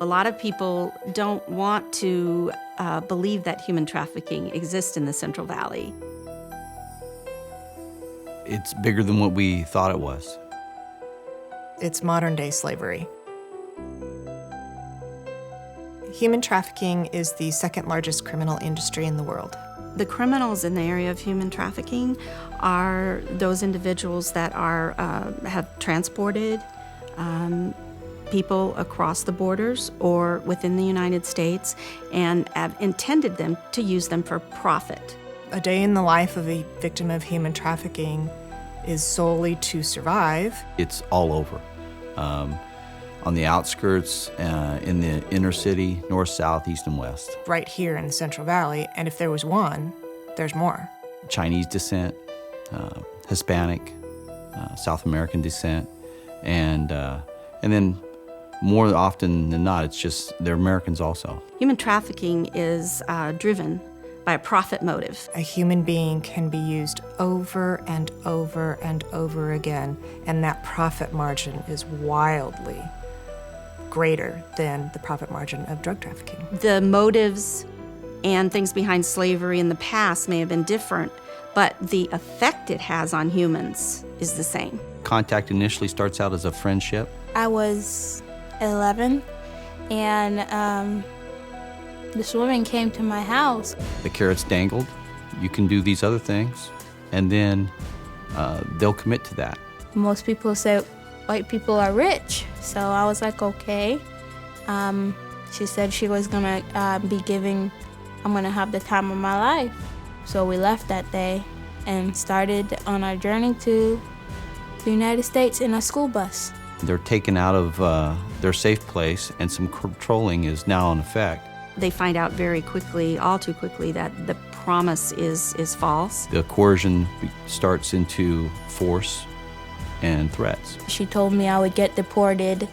A lot of people don't want to believe that human trafficking exists in the Central Valley. It's bigger than what we thought it was. It's modern-day slavery. Human trafficking is the second largest criminal industry in the world. The criminals in the area of human trafficking are those individuals that have transported people across the borders or within the United States and have intended them to use them for profit. A day in the life of a victim of human trafficking is solely to survive. It's all over. On the outskirts, in the inner city, north, south, east, and west. Right here in the Central Valley, and if there was one, there's more. Chinese descent, Hispanic, South American descent, and then more often than not, it's just they're Americans also. Human trafficking is driven by a profit motive. A human being can be used over and over and over again, and that profit margin is wildly greater than the profit margin of drug trafficking. The motives and things behind slavery in the past may have been different, but the effect it has on humans is the same. Contact initially starts out as a friendship. I was 11, and this woman came to my house. The carrot's dangled. You can do these other things, and then they'll commit to that. Most people say white people are rich, so I was like, okay. She said she was gonna I'm gonna have the time of my life. So we left that day and started on our journey to the United States in a school bus. They're taken out of their safe place, and some controlling is now in effect. They find out very quickly, all too quickly, that the promise is false. The coercion starts into force and threats. She told me I would get deported.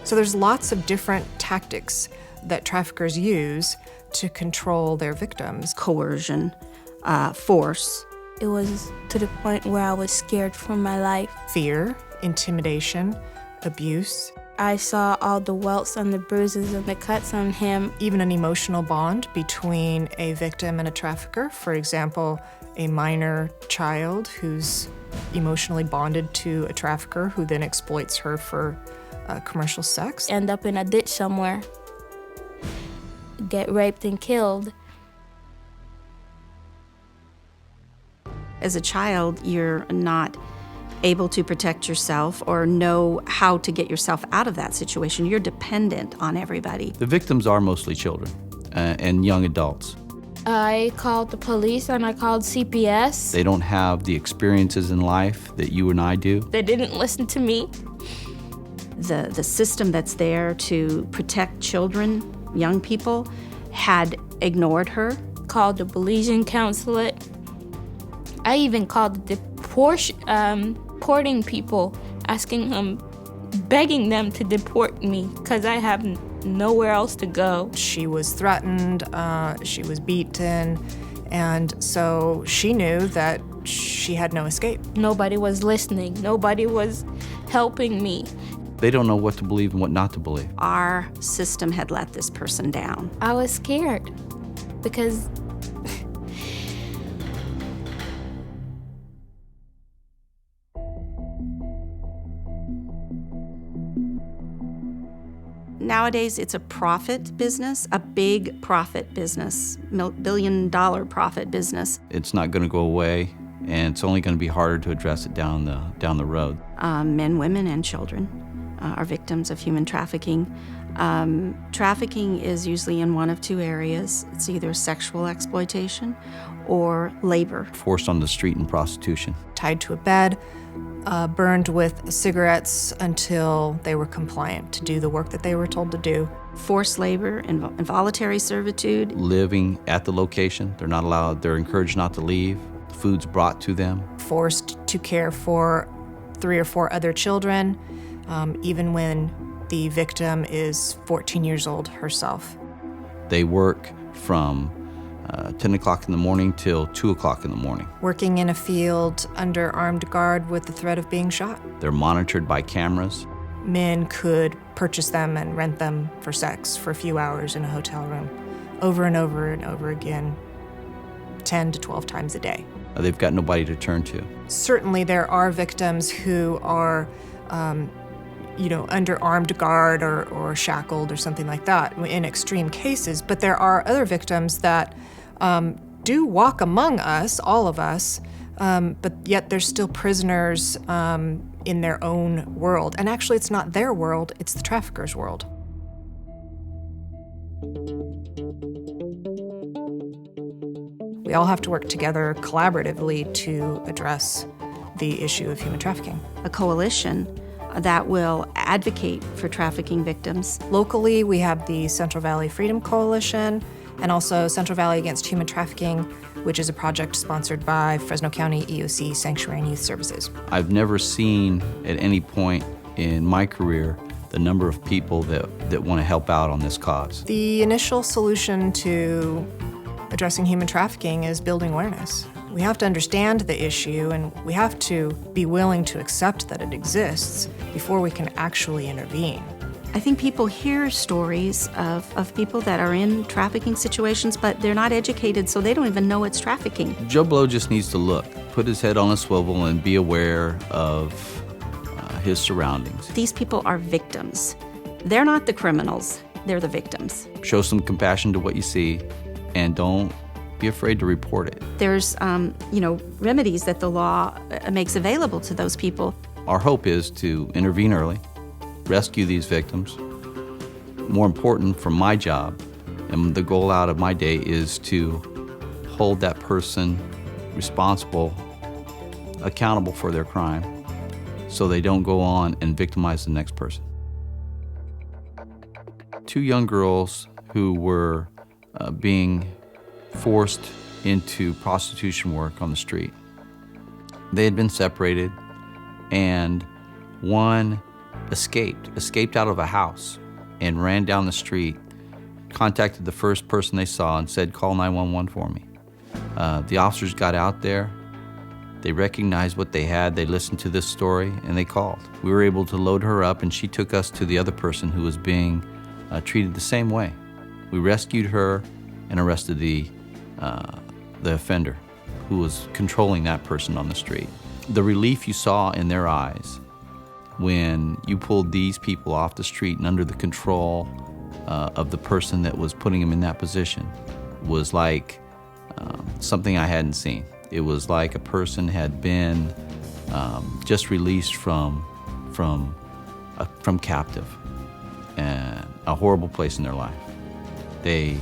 So there's lots of different tactics that traffickers use to control their victims. Coercion, force. It was to the point where I was scared for my life. Fear, intimidation, abuse. I saw all the welts and the bruises and the cuts on him. Even an emotional bond between a victim and a trafficker. For example, a minor child who's emotionally bonded to a trafficker who then exploits her for commercial sex. End up in a ditch somewhere, get raped and killed. As a child, you're not able to protect yourself or know how to get yourself out of that situation. You're dependent on everybody. The victims are mostly children and young adults. I called the police and I called CPS. They don't have the experiences in life that you and I do. They didn't listen to me. The system that's there to protect children, young people, had ignored her. Called the Belizean consulate. I even called the deporting people, asking them, begging them to deport me because I have nowhere else to go. She was threatened, she was beaten, and so she knew that she had no escape. Nobody was listening. Nobody was helping me. They don't know what to believe and what not to believe. Our system had let this person down. I was scared because nowadays, it's a profit business, a big profit business, billion-dollar profit business. It's not going to go away, and it's only going to be harder to address it down the road. Men, women, and children are victims of human trafficking. Trafficking is usually in one of two areas. It's either sexual exploitation or labor. Forced on the street and prostitution. Tied to a bed, burned with cigarettes until they were compliant to do the work that they were told to do. Forced labor, involuntary servitude. Living at the location. They're not allowed, they're encouraged not to leave. Food's brought to them. Forced to care for 3 or 4 other children, even when the victim is 14 years old herself. They work from 10 o'clock in the morning till 2 o'clock in the morning. Working in a field under armed guard with the threat of being shot. They're monitored by cameras. men could purchase them and rent them for sex for a few hours in a hotel room over and over and over again, 10 to 12 times a day. They've got nobody to turn to. Certainly there are victims who are under armed guard or shackled or something like that in extreme cases, but there are other victims that do walk among us, all of us, but yet they're still prisoners in their own world. And actually, it's not their world, it's the trafficker's world. We all have to work together collaboratively to address the issue of human trafficking. A coalition that will advocate for trafficking victims. Locally, we have the Central Valley Freedom Coalition and also Central Valley Against Human Trafficking, which is a project sponsored by Fresno County EOC Sanctuary and Youth Services. I've never seen at any point in my career the number of people that want to help out on this cause. The initial solution to addressing human trafficking is building awareness. We have to understand the issue, and we have to be willing to accept that it exists before we can actually intervene. I think people hear stories of people that are in trafficking situations, but they're not educated, so they don't even know it's trafficking. Joe Blow just needs to look, put his head on a swivel, and be aware of his surroundings. These people are victims. They're not the criminals, they're the victims. Show some compassion to what you see, and don't be afraid to report it. There's, remedies that the law makes available to those people. Our hope is to intervene early, rescue these victims. More important for my job, and the goal out of my day, is to hold that person responsible, accountable for their crime, so they don't go on and victimize the next person. 2 young girls who were being forced into prostitution work on the street. They had been separated, and one escaped out of a house and ran down the street, contacted the first person they saw and said, "Call 911 for me." The officers got out there, they recognized what they had, they listened to this story, and they called. We were able to load her up, and she took us to the other person who was being treated the same way. We rescued her and arrested the offender who was controlling that person on the street. The relief you saw in their eyes when you pulled these people off the street and under the control of the person that was putting them in that position was like something I hadn't seen. It was like a person had been just released from captive and a horrible place in their life. They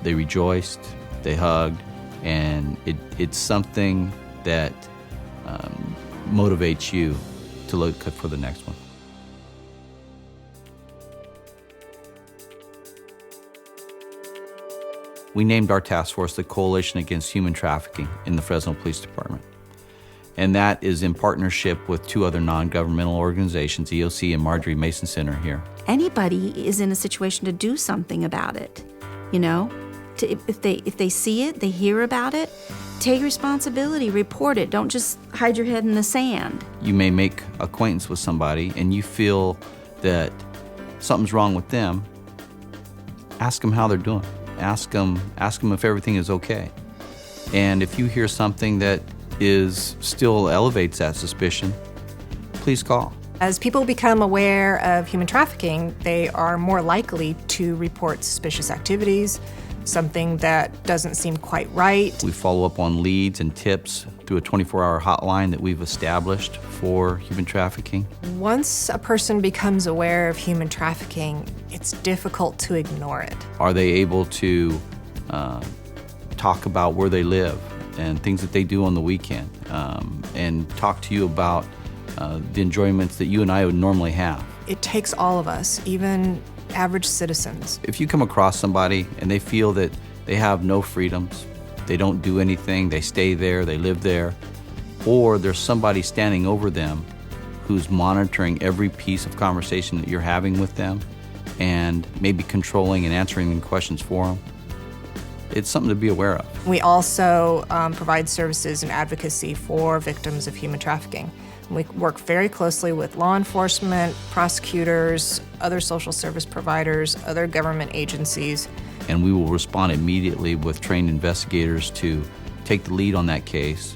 rejoiced, they hugged, and it's something that motivates you to look for the next one. We named our task force the Coalition Against Human Trafficking in the Fresno Police Department. And that is in partnership with 2 other non-governmental organizations, EOC and Marjorie Mason Center here. Anybody is in a situation to do something about it, If they see it, they hear about it, take responsibility, report it. Don't just hide your head in the sand. You may make acquaintance with somebody and you feel that something's wrong with them. Ask them how they're doing. Ask them if everything is okay. And if you hear something that still elevates that suspicion, please call. As people become aware of human trafficking, they are more likely to report suspicious activities, something that doesn't seem quite right. We follow up on leads and tips through a 24-hour hotline that we've established for human trafficking. Once a person becomes aware of human trafficking, it's difficult to ignore it. Are they able to talk about where they live and things that they do on the weekend, and talk to you about the enjoyments that you and I would normally have? It takes all of us, even average citizens. If you come across somebody and they feel that they have no freedoms, they don't do anything, they stay there, they live there, or there's somebody standing over them who's monitoring every piece of conversation that you're having with them and maybe controlling and answering questions for them, it's something to be aware of. We also provide services and advocacy for victims of human trafficking. We work very closely with law enforcement, prosecutors, other social service providers, other government agencies. And we will respond immediately with trained investigators to take the lead on that case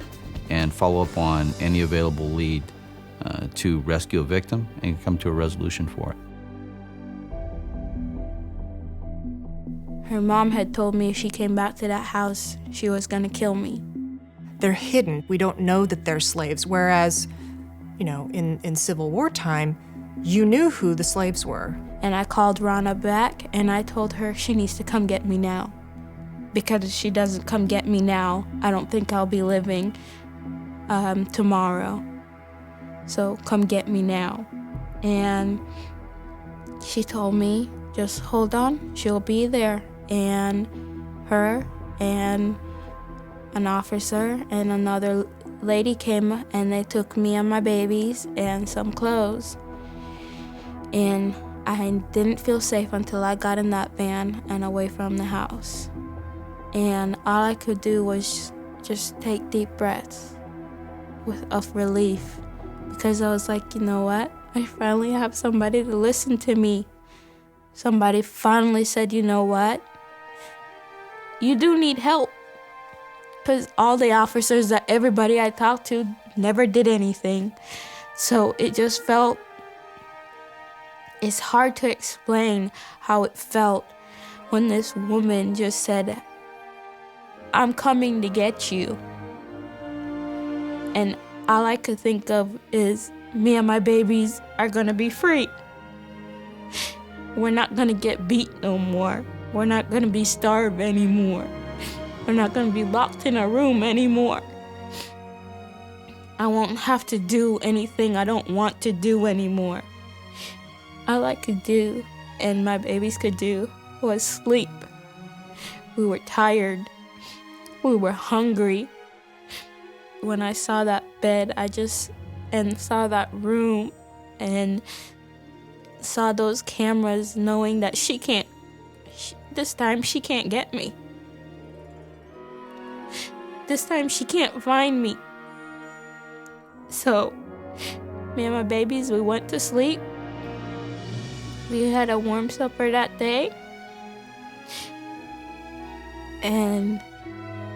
and follow up on any available lead to rescue a victim and come to a resolution for it. Her mom had told me if she came back to that house, she was gonna kill me. They're hidden. We don't know that they're slaves, whereas, in Civil War time, you knew who the slaves were. And I called Rana back and I told her she needs to come get me now. Because if she doesn't come get me now, I don't think I'll be living tomorrow. So come get me now. And she told me, just hold on, she'll be there. And her and an officer and another lady came and they took me and my babies and some clothes. And I didn't feel safe until I got in that van and away from the house. And all I could do was just take deep breaths of relief, because I was like, you know what? I finally have somebody to listen to me. Somebody finally said, you know what? You do need help. Because all the officers, that everybody I talked to, never did anything. So it just felt, it's hard to explain how it felt when this woman just said, I'm coming to get you. And all I could think of is me and my babies are gonna be free. We're not gonna get beat no more. We're not gonna be starved anymore. We're not gonna be locked in a room anymore. I won't have to do anything I don't want to do anymore. All I could do, and my babies could do, was sleep. We were tired. We were hungry. When I saw that bed, and saw that room, and saw those cameras, knowing that this time she can't get me. This time she can't find me. So, me and my babies, we went to sleep. We had a warm supper that day. And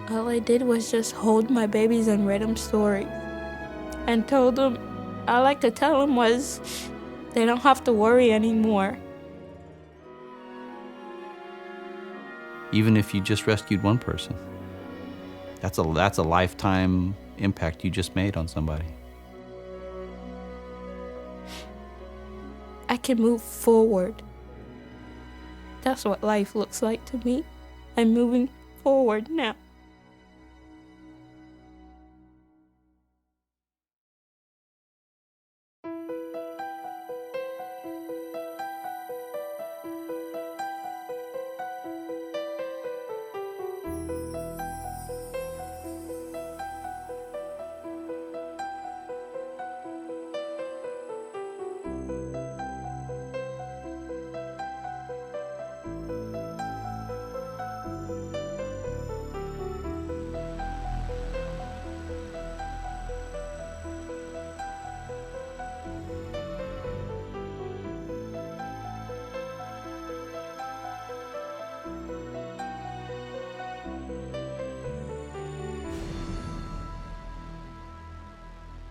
all I did was just hold my babies and read them stories. And told them, all I could tell them was, they don't have to worry anymore. Even if you just rescued one person, that's a lifetime impact you just made on somebody. I can move forward. That's what life looks like to me. I'm moving forward now.